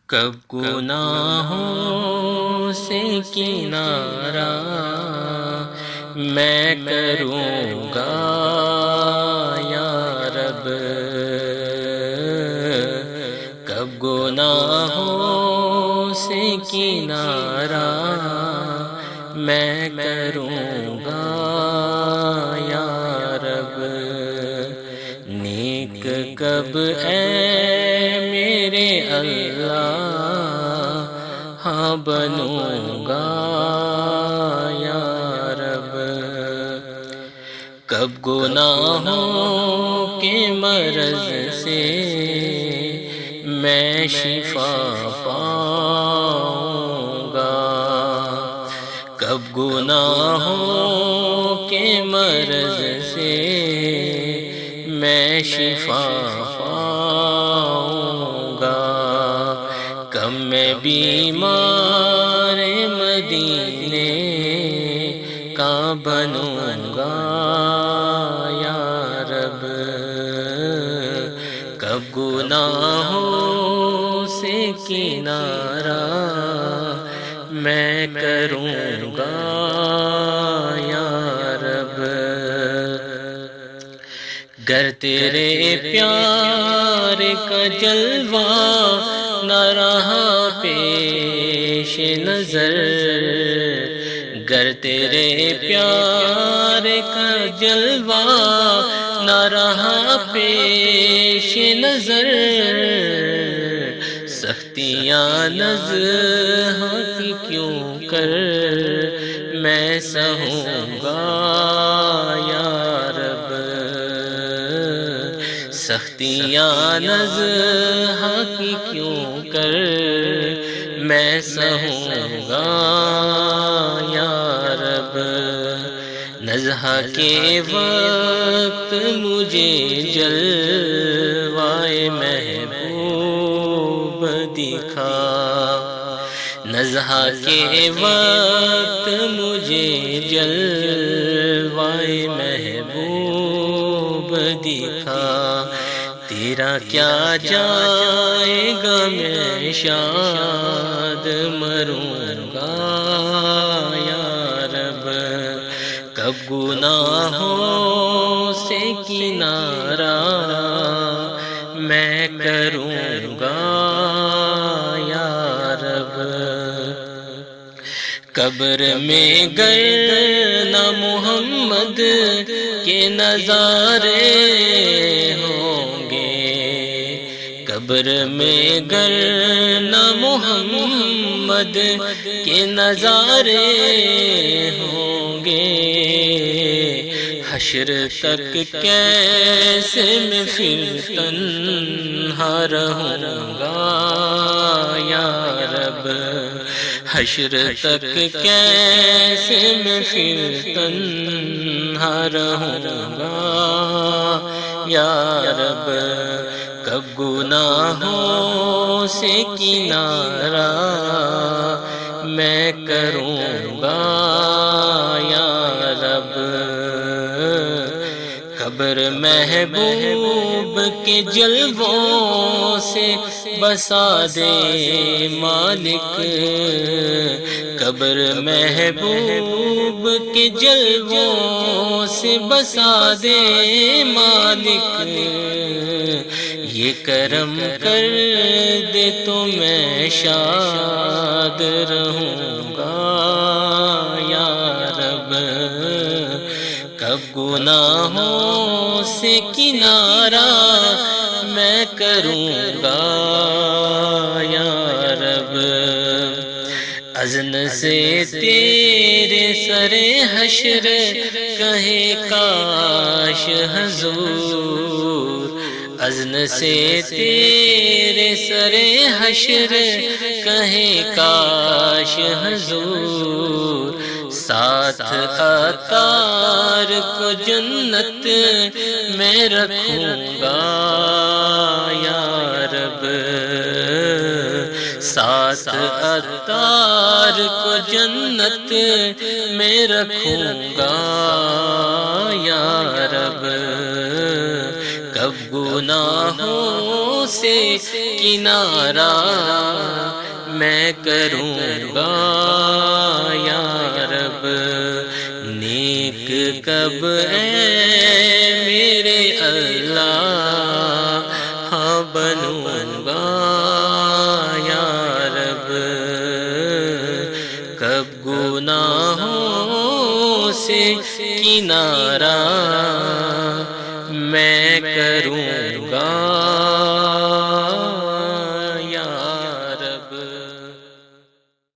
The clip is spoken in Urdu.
کب گناہوں سے کنارہ میں کروں گا یا رب، کب گناہوں سے کنارہ میں کروں گا یا رب، نیک کب اے میرے اللہ ہاں بنوں گا یا رب، کب گناہوں کے مرض سے میں شفا پاؤں گا، کب گناہوں کے مرض سے میں شفا پاؤں گا، کب میں بیمار مدینے کا بنوں گا یا رب، کب گناہوں سے کنارہ میں کروں گا یا رب، گر تیرے پیار کا جلوہ نہ رہا پیش نظر، گر تیرے پیار کا جلوہ نہ رہا پیش نظر، سختیاں نزہاں کی کیوں کر میں سہوں گا یا رب، سختیاں نزہاں کی کیوں کر میں سہوں گا یا رب، نزہاں کے وقت مجھے جلوائے محبوب دکھا، نزہاں کے وقت مجھے جلوائے محبوب دکھا، تیرا کیا جائے گا میں شاد مروں گا یا رب، کب گناہوں سے کنارہ میں کروں گا یا رب، قبر میں گر نہ محمد کے نظارے ہوں گے، قبر میں گر نہ محمد کے نظارے ہوں گے، حشر تک کیسے میں پھر تنہا رہوں گا یا رب، حشر تک کیسے میں پھر تنہا رہوں گا یا رب، کب گناہوں سے کنارہ میں کروں گا یا رب، قبر محبوب کے جلووں سے بسا دے مالک، قبر محبوب کے جلووں سے بسا دے مالک، یہ کرم کر دے تو میں شاد رہوں گا یا رب، کب گناہوں سے کنارہ میں کروں گا یا رب، اذن سے تیرے سر حشر کہے کاش حضور، اذن سے تیرے سر حشر کہے کاش حضور، ساتھ عطار کو جنت میں رکھوں گا یا رب، ساتھ عطار کو جنت میں رکھوں گا یا رب، کب گناہوں سے کنارہ میں کروں گا یا رب، نیک کب اے میرے اللہ ہاں بنوں گا یا رب، کب گناہوں سے کنارہ میں کروں گا